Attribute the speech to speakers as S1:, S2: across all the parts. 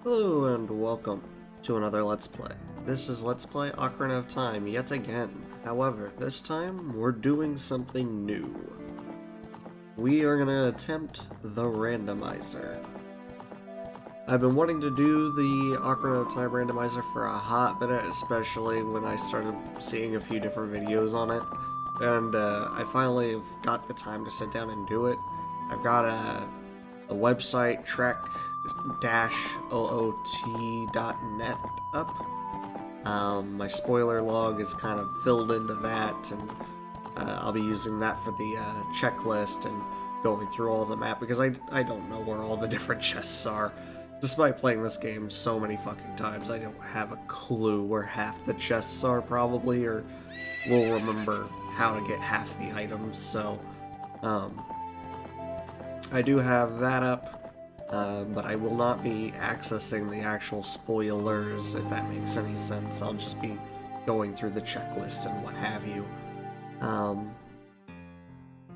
S1: Hello and welcome to another Let's Play. This is Let's Play Ocarina of Time yet again. However, this time we're doing something new. We are going to attempt the randomizer. I've been wanting to do the Ocarina of Time randomizer for a hot minute, especially when I started seeing a few different videos on it. And I finally have got the time to sit down and do it. I've got a website, track-oot.net up. My spoiler log is kind of filled into that, and I'll be using that for the checklist and going through all the map, because I don't know where all the different chests are. Despite playing this game so many fucking times, I don't have a clue where half the chests are, probably, or will remember how to get half the items, so I do have that up, but I will not be accessing the actual spoilers, if that makes any sense. I'll just be going through the checklist and what have you.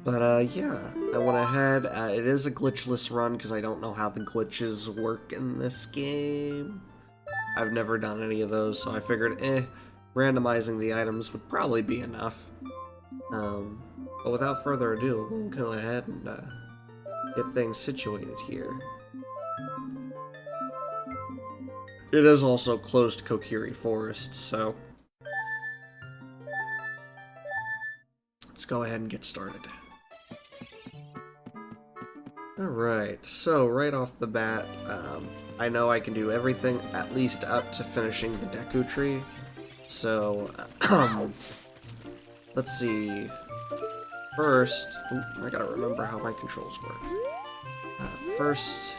S1: Yeah, I went ahead. It is a glitchless run, because I don't know how the glitches work in this game. I've never done any of those, so I figured, randomizing the items would probably be enough. But without further ado, we'll go ahead and get things situated here. It is also close to Kokiri Forest, so let's go ahead and get started. Alright, so right off the bat, I know I can do everything at least up to finishing the Deku Tree, so let's see. First, I gotta remember how my controls work. First,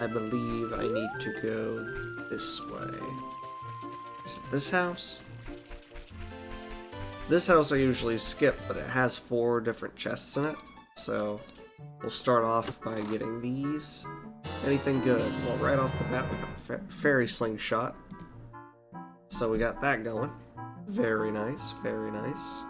S1: I believe I need to go this way. Is it this house? This house I usually skip, but it has 4 different chests in it, so we'll start off by getting these. Anything good? Well, right off the bat, we got the fairy slingshot. So we got that going. Very nice, very nice.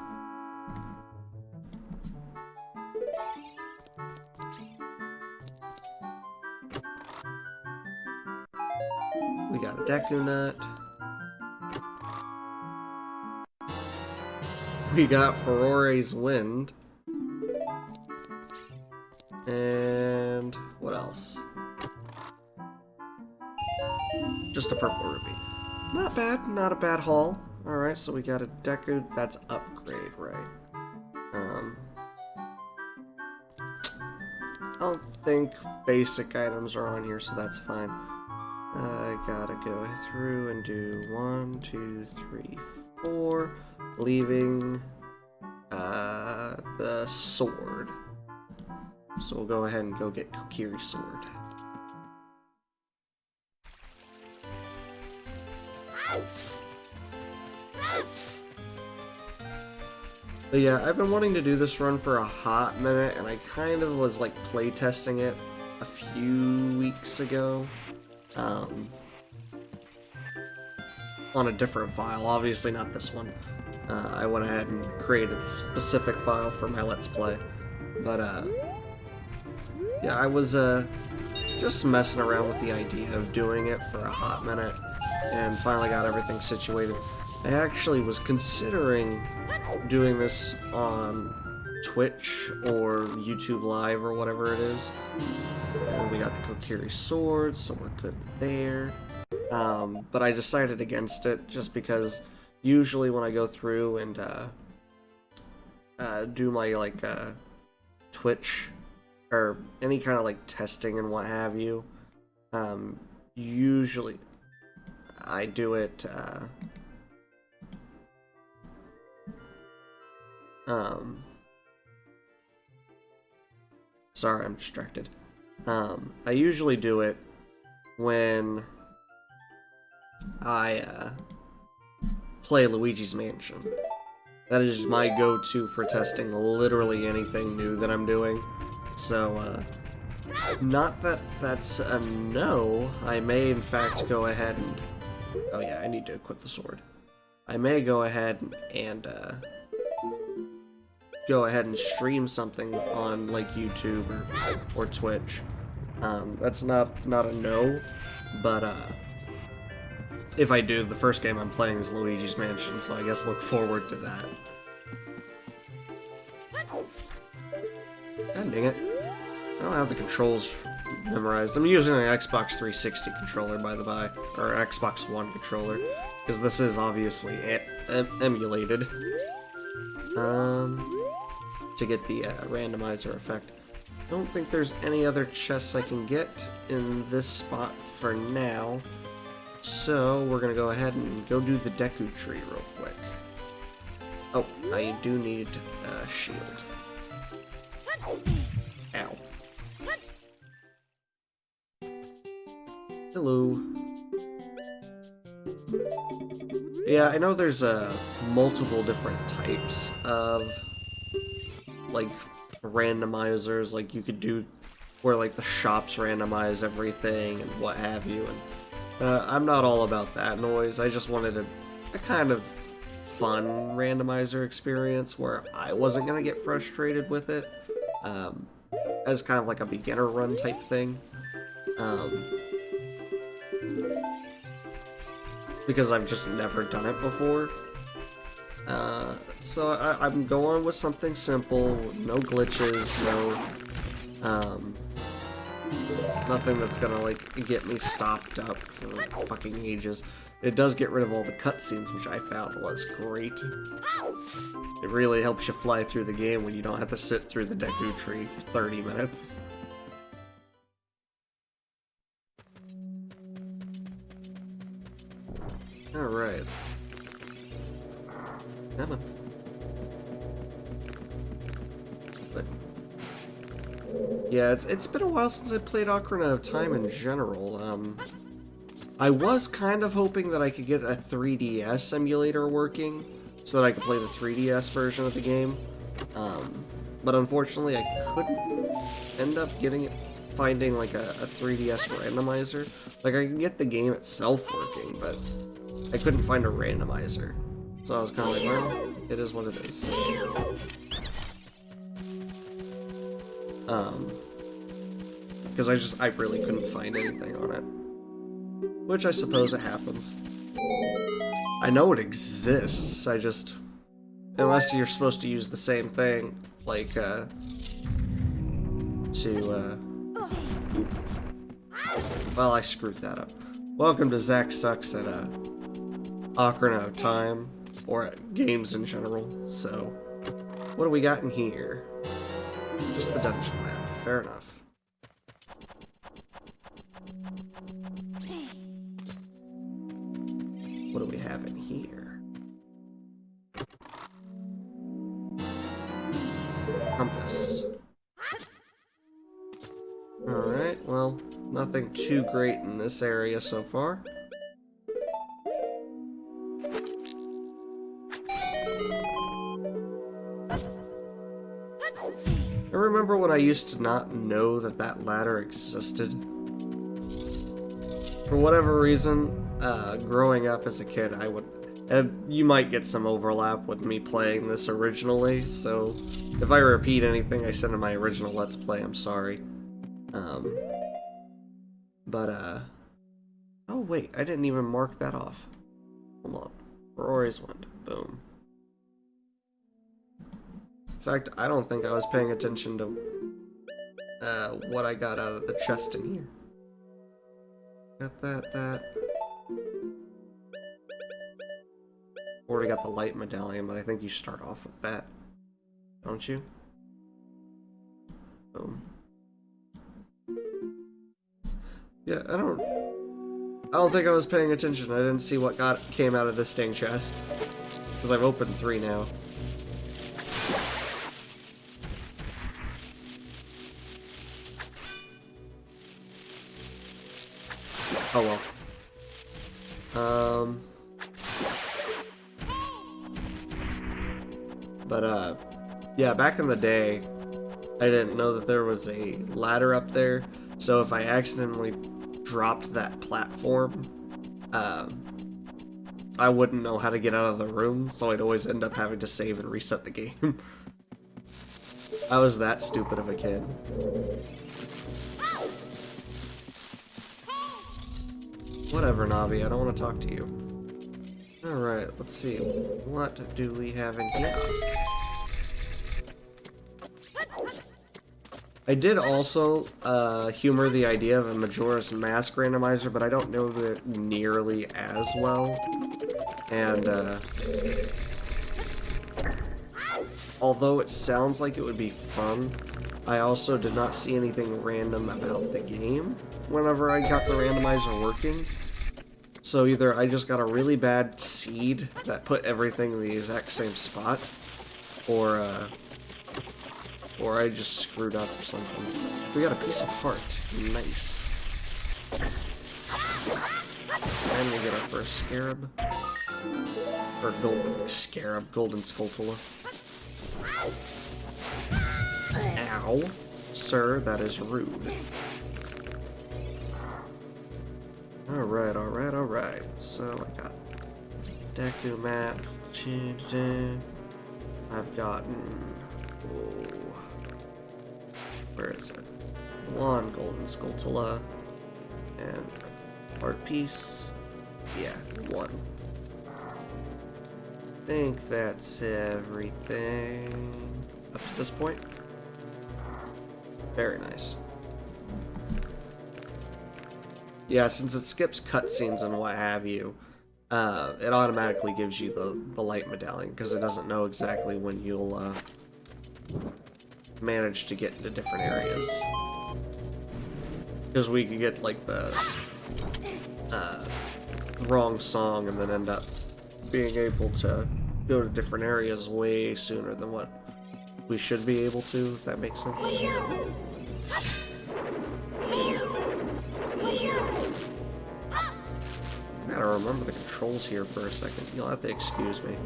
S1: We got a Deku Nut. We got Ferore's Wind. And what else? Just a purple ruby. Not bad, not a bad haul. Alright, so we got a Deku, that's upgrade, right? I don't think basic items are on here, so that's fine. I gotta go through and do 1, 2, 3, 4, leaving the sword. So we'll go ahead and go get Kokiri Sword. But yeah, I've been wanting to do this run for a hot minute, and I kind of was like playtesting it a few weeks ago. On a different file, obviously not this one. I went ahead and created a specific file for my Let's Play. But yeah, I was just messing around with the idea of doing it for a hot minute, and finally got everything situated. I actually was considering doing this on Twitch or YouTube Live or whatever it is. And we got the Kokiri Sword, so we're good there. But I decided against it just because usually when I go through and do my like Twitch or any kind of like testing and what have you, usually I do it sorry, I'm distracted. I usually do it when I play Luigi's Mansion. That is my go-to for testing literally anything new that I'm doing. So, not that that's a no. I may in fact go ahead and... Oh yeah, I need to equip the sword. I may go ahead and go ahead and stream something on like YouTube or Twitch. That's not a no, but if I do, the first game I'm playing is Luigi's Mansion, so I guess look forward to that. God dang it. I don't have the controls memorized. I'm using an Xbox 360 controller, by the by, or an Xbox One controller, because this is obviously emulated to get the randomizer effect. I don't think there's any other chests I can get in this spot for now, so we're gonna go ahead and go do the Deku Tree real quick. Oh, I do need a shield. Ow. Hello. Yeah, I know there's multiple different types of like randomizers, like you could do where like the shops randomize everything and what have you, and I'm not all about that noise. I just wanted a kind of fun randomizer experience where I wasn't gonna get frustrated with it, as kind of like a beginner run type thing. Because I've just never done it before. So I'm going with something simple, no glitches, no, nothing that's gonna, like, get me stopped up for fucking ages. It does get rid of all the cutscenes, which I found was great. It really helps you fly through the game when you don't have to sit through the Deku Tree for 30 minutes. Alright. Come on. But yeah, it's been a while since I played Ocarina of Time in general. I was kind of hoping that I could get a 3DS emulator working so that I could play the 3DS version of the game. But unfortunately I couldn't end up finding like a 3DS randomizer. Like I can get the game itself working, but I couldn't find a randomizer. So I was kind of like, well, it is what it is. Because I really couldn't find anything on it. Which I suppose it happens. I know it exists, I just... Unless you're supposed to use the same thing, like, well, I screwed that up. Welcome to Zach Sucks at, Ocarina of Time, or at games in general. So, what do we got in here? Just the dungeon map. Fair enough. What do we have in here? Compass. Alright, well, nothing too great in this area so far. I remember when I used to not know that that ladder existed. For whatever reason, growing up as a kid, I would... you might get some overlap with me playing this originally, so if I repeat anything I said in my original Let's Play, I'm sorry. Oh wait, I didn't even mark that off. Hold on. Rory's Wind. Boom. In fact, I don't think I was paying attention to what I got out of the chest in here. Got that. Already got the light medallion, but I think you start off with that. Don't you? Boom. Yeah, I don't think I was paying attention. I didn't see what came out of this dang chest. Because I've opened 3 now. Oh well. Yeah, back in the day, I didn't know that there was a ladder up there, so if I accidentally dropped that platform, I wouldn't know how to get out of the room, so I'd always end up having to save and reset the game. I was that stupid of a kid. Whatever, Navi, I don't want to talk to you. Alright, let's see. What do we have in here? I did also humor the idea of a Majora's Mask randomizer, but I don't know it nearly as well. And, although it sounds like it would be fun, I also did not see anything random about the game whenever I got the randomizer working. So either I just got a really bad seed that put everything in the exact same spot, or I just screwed up or something. We got a piece of heart. Nice. And we get our first scarab. Or golden scarab, golden Skulltula. Ow. Sir, that is rude. Alright, alright, alright. So I got Deku map. I've gotten... Oh, where is it? One golden Skulltula. And art piece. Yeah, one. I think that's everything up to this point. Very nice. Yeah, since it skips cutscenes and what have you, it automatically gives you the light medallion, because it doesn't know exactly when you'll manage to get into different areas. Because we could get, like, the wrong song and then end up being able to go to different areas way sooner than what we should be able to, if that makes sense. Gotta remember the controls here for a second. You'll have to excuse me.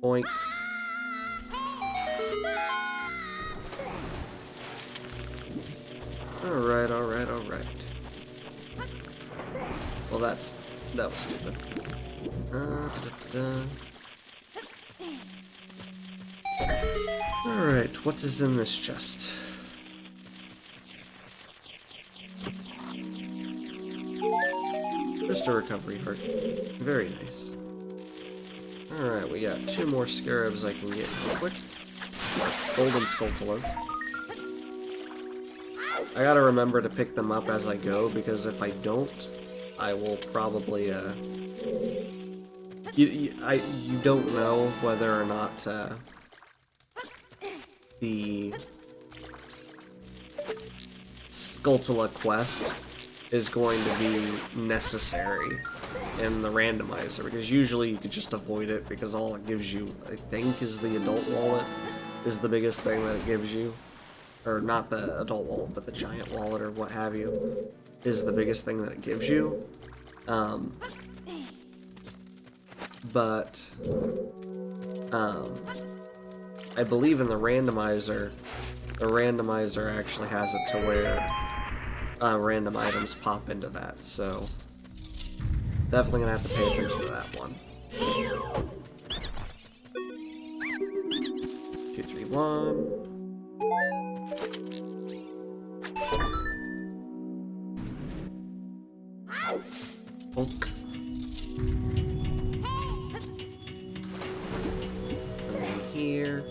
S1: Boink. Alright, alright, alright. Well, that was stupid. Alright, what is in this chest? Just a recovery heart. Very nice. Alright, we got 2 more scarabs I can get real quick. Golden Skulltulas. I gotta remember to pick them up as I go, because if I don't, I will probably, you don't know whether or not, the Skulltula quest is going to be necessary in the randomizer, because usually you could just avoid it, because all it gives you, I think, is the adult wallet, is the biggest thing that it gives you. Or not the adult wallet, but the giant wallet or what have you, is the biggest thing that it gives you. But I believe in the randomizer actually has it to where random items pop into that, so definitely gonna have to pay attention to that one. 2, 3, 1. Bonk. And then here.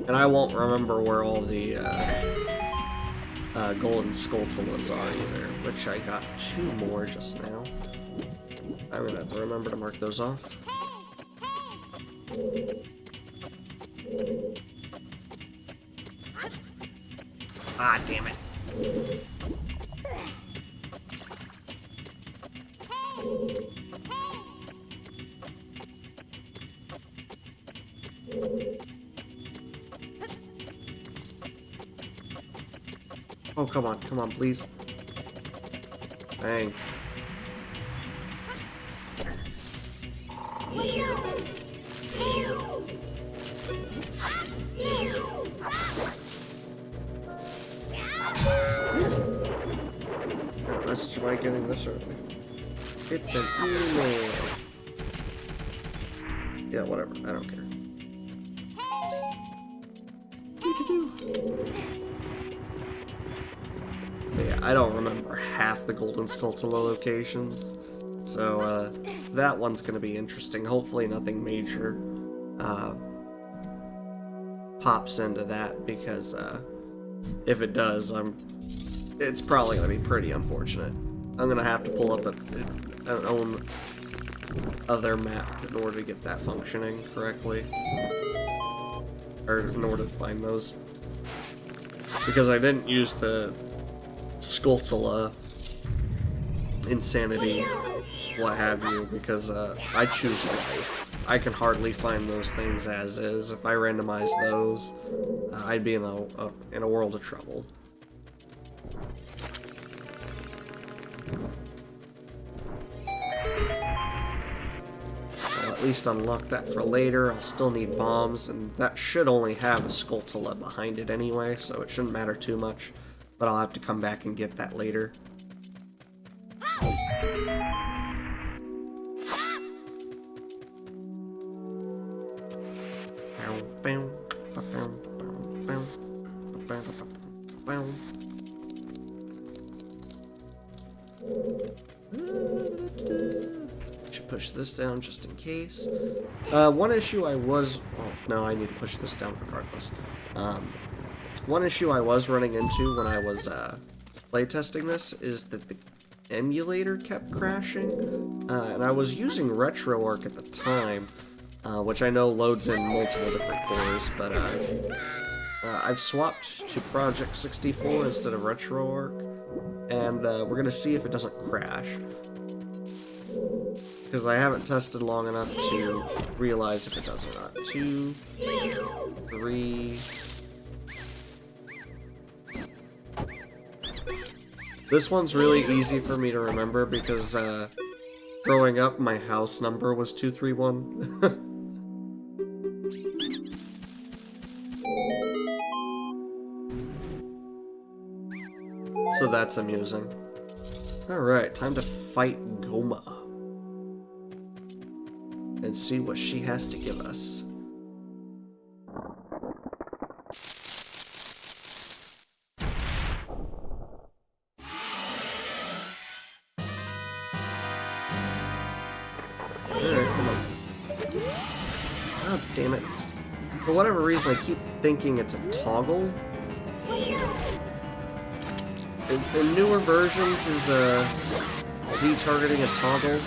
S1: And I won't remember where all the golden Skulltulas are either, which I got 2 more just now. I'm gonna have to remember to mark those off. Ah, damn it. Oh, come on, please. Dang. Message, am I getting this early? It's an email. Yeah, whatever. I don't care. Yeah, I don't remember half the Golden Skulltula locations, so that one's gonna be interesting. Hopefully nothing major pops into that, because if it does, it's probably gonna be pretty unfortunate. I'm gonna have to pull up an own other map in order to get that functioning correctly, or in order to find those, because I didn't use the Skulltula insanity, what have you, because I choose life. I can hardly find those things as is. If I randomize those, I'd be in a world of trouble. I'll at least unlock that for later. I'll still need bombs, and that should only have a Skulltula behind it anyway, so it shouldn't matter too much. But I'll have to come back and get that later. Should push this down just in case. One issue I was... Oh, no, I need to push this down regardless. One issue I was running into when I was playtesting this is that the emulator kept crashing, and I was using RetroArch at the time, which I know loads in multiple different cores, but I've swapped to Project 64 instead of RetroArch, and we're gonna see if it doesn't crash, because I haven't tested long enough to realize if it does or not. 2, 3... This one's really easy for me to remember because growing up, my house number was 231. So that's amusing. Alright, time to fight Goma. And see what she has to give us. God damn it. For whatever reason, I keep thinking it's a toggle. In newer versions, is Z targeting a toggle?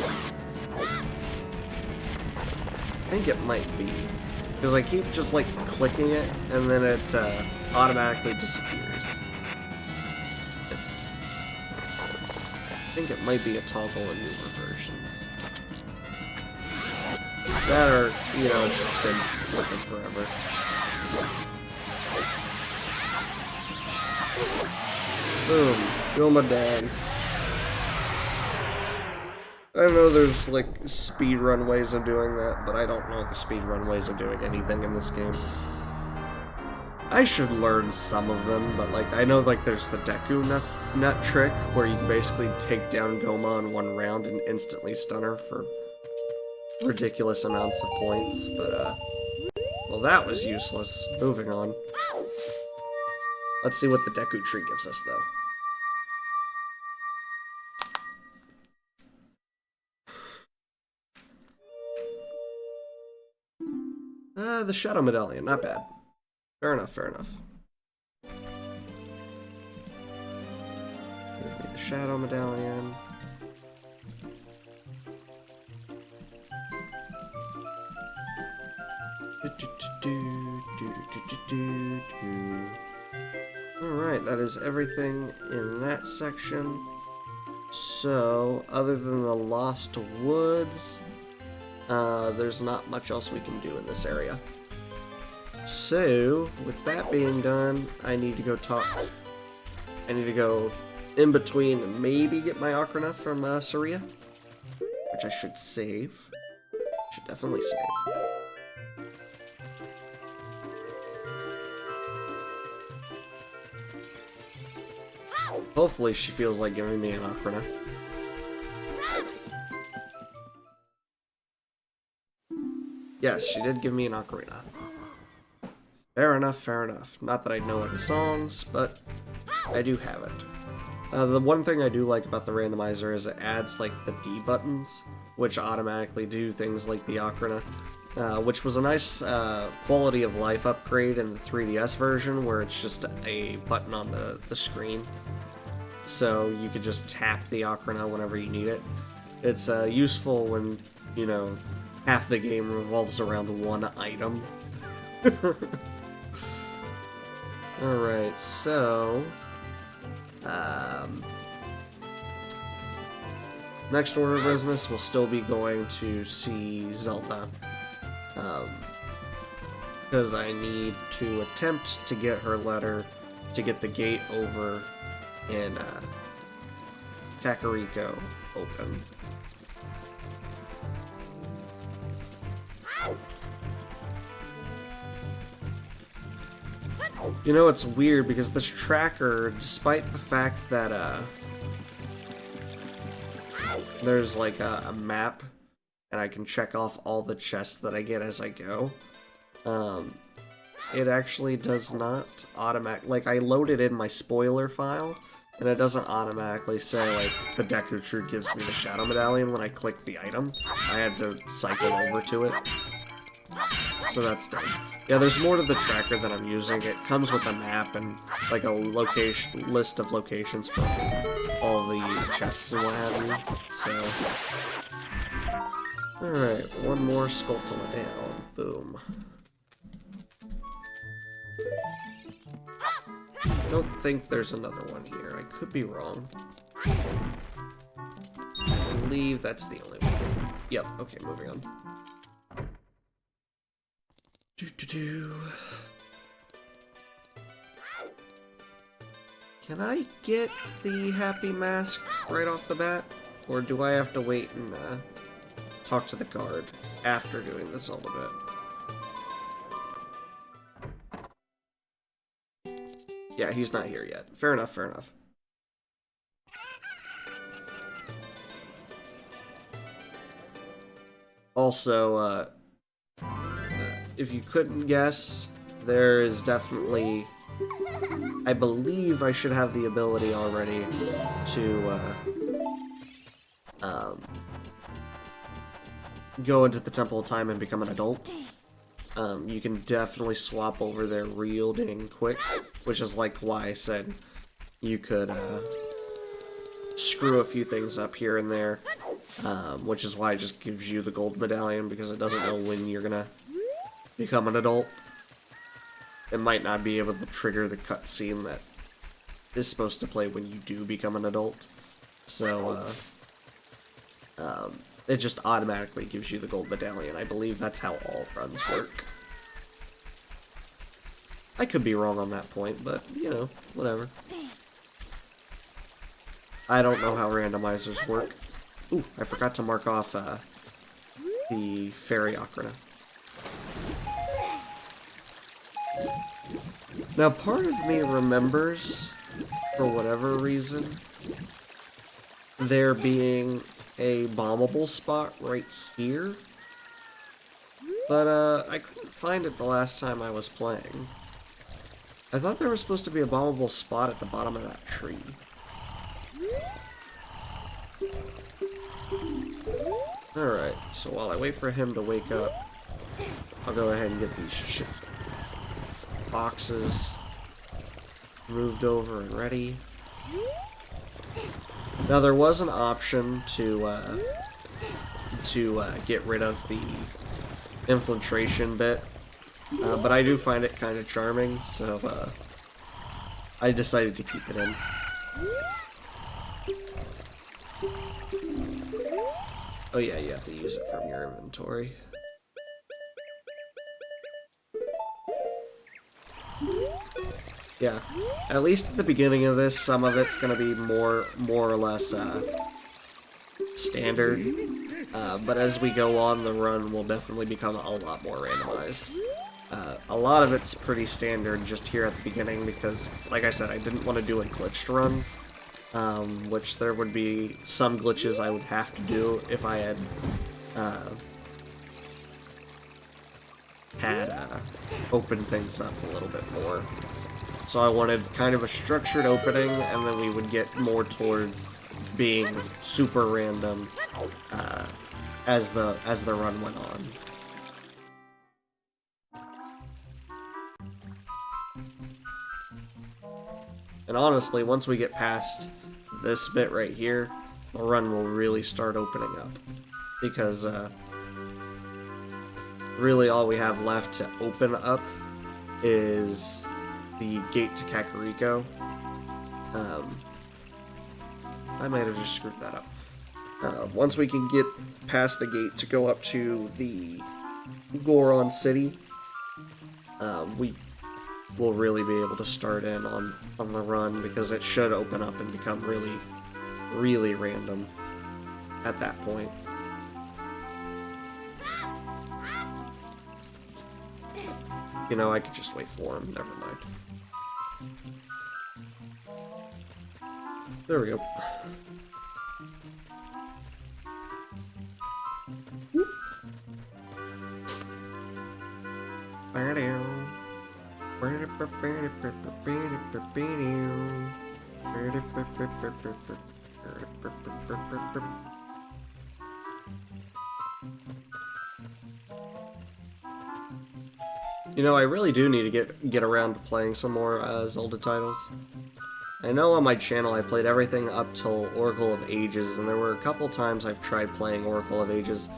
S1: I think it might be. Because I keep just, like, clicking it, and then it automatically disappears. I think it might be a toggle in newer versions. That or, you know, it's just been flipping forever. Boom. Goma down. I know there's, like, speedrun ways of doing that, but I don't know the speedrun ways of doing anything in this game. I should learn some of them, but, like, I know, like, there's the Deku nut trick, where you can basically take down Goma in one round and instantly stun her for ridiculous amounts of points, but, well, that was useless. Moving on. Let's see what the Deku tree gives us, though. The Shadow Medallion, not bad. Fair enough, fair enough. Give me the Shadow Medallion. Alright, that is everything in that section. So, other than the Lost Woods, there's not much else we can do in this area. So, with that being done, I need to go in between and maybe get my Ocarina from Saria, which I should save. Should definitely save. Hopefully she feels like giving me an Ocarina. Yes, she did give me an Ocarina. Fair enough, fair enough. Not that I know any songs, but I do have it. The one thing I do like about the randomizer is it adds, like, the D buttons, which automatically do things like the ocarina, which was a nice quality of life upgrade in the 3DS version, where it's just a button on the screen, so you could just tap the ocarina whenever you need it. It's useful when, you know, half the game revolves around one item. Alright, so... next order of business will still be going to see Zelda. Because I need to attempt to get her letter to get the gate over in Kakariko open. You know, it's weird because this tracker, despite the fact that there's like a map and I can check off all the chests that I get as I go, it actually does not like, I loaded in my spoiler file and it doesn't automatically say like the Deku True gives me the Shadow Medallion when I click the item. I had to cycle over to it. So that's done. Yeah, there's more to the tracker than I'm using. It comes with a map and like a list of locations for all the chests and what have you. So, alright, one more Skulltula down. Boom. I don't think there's another one here. I could be wrong. I believe that's the only one. Yep, okay, moving on. Can I get the happy mask right off the bat? Or do I have to wait and talk to the guard after doing the Zelda bit? Yeah, he's not here yet. Fair enough, fair enough. Also, if you couldn't guess, there is definitely... I believe I should have the ability already to go into the Temple of Time and become an adult. You can definitely swap over there real dang quick, which is like why I said you could screw a few things up here and there, which is why it just gives you the gold medallion, because it doesn't know when you're gonna become an adult. It might not be able to trigger the cutscene that is supposed to play when you do become an adult. So, it just automatically gives you the gold medallion. I believe that's how all runs work. I could be wrong on that point, but, you know, whatever. I don't know how randomizers work. Ooh, I forgot to mark off, the fairy ocarina. Now, part of me remembers, for whatever reason, there being a bombable spot right here, but I couldn't find it the last time I was playing. I thought there was supposed to be a bombable spot at the bottom of that tree. Alright, so while I wait for him to wake up, I'll go ahead and get these boxes moved over and ready. Now there was an option to get rid of the infiltration bit, but I do find it kind of charming, so I decided to keep it in. Oh yeah, you have to use it from your inventory. Yeah, at least at the beginning of this, some of it's going to be more or less standard, but as we go on, the run will definitely become a lot more randomized. A lot of it's pretty standard just here at the beginning because, like I said, I didn't want to do a glitched run, which there would be some glitches I would have to do if I had open things up a little bit more. So I wanted kind of a structured opening, and then we would get more towards being super random as the run went on. And honestly, once we get past this bit right here, the run will really start opening up. Because really all we have left to open up is the gate to Kakariko. I might have just screwed that up. Once we can get past the gate to go up to the Goron City, we will really be able to start in on the run, because it should open up and become really, really random at that point. You know, I could just wait for him. Never mind. There we go. You know, I really do need to get around to playing some more Zelda titles. I know on my channel I played everything up till Oracle of Ages, and there were a couple times I've tried playing Oracle of Ages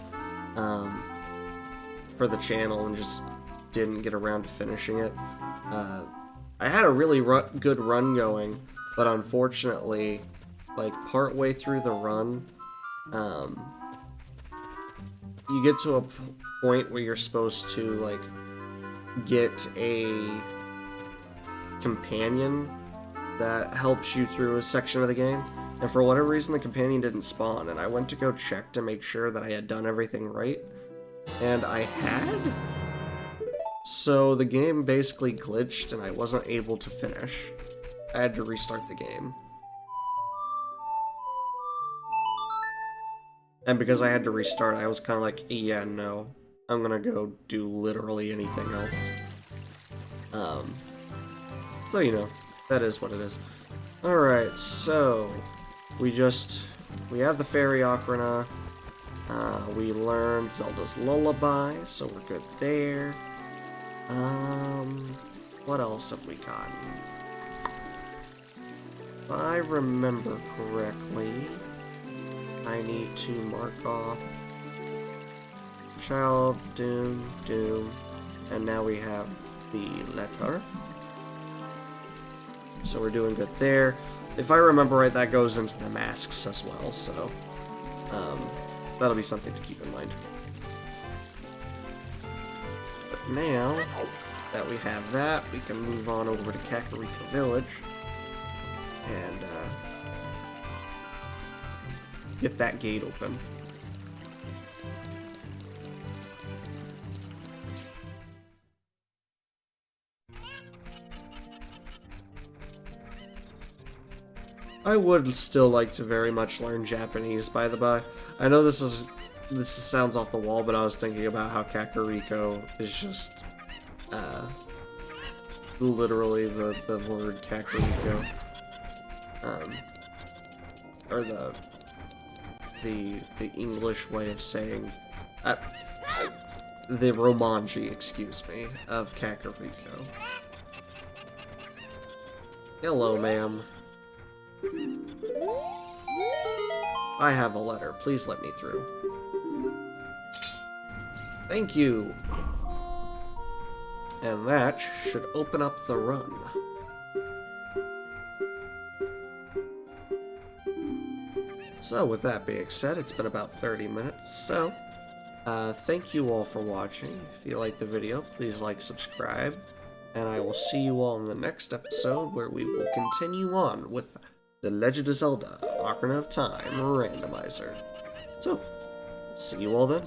S1: for the channel and just didn't get around to finishing it. I had a really good run going, but unfortunately, like, partway through the run, you get to a point where you're supposed to, like, get a companion that helps you through a section of the game, and for whatever reason the companion didn't spawn, and I went to go check to make sure that I had done everything right, and I had? So the game basically glitched and I wasn't able to finish. I had to restart the game. And because I had to restart, I was kind of like, yeah, no, I'm gonna go do literally anything else. So, you know, that is what it is. Alright, so we have the Fairy Ocarina. We learned Zelda's Lullaby, so we're good there. What else have we gotten? If I remember correctly, I need to mark off Child, Doom, and now we have the letter. So we're doing good there. If I remember right, that goes into the masks as well, so that'll be something to keep in mind. But now that we have that, we can move on over to Kakariko Village and get that gate open. I would still like to very much learn Japanese, by the by. I know this sounds off the wall, but I was thinking about how Kakariko is just literally the word Kakariko, or the English way of saying the Romanji, excuse me, of Kakariko. Hello, ma'am. I have a letter. Please let me through. Thank you. And that should open up the run. So with that being said, it's been about 30 minutes, so thank you all for watching. If you liked the video, please like, subscribe, and I will see you all in the next episode, where we will continue on with The Legend of Zelda: Ocarina of Time Randomizer. So, see you all then.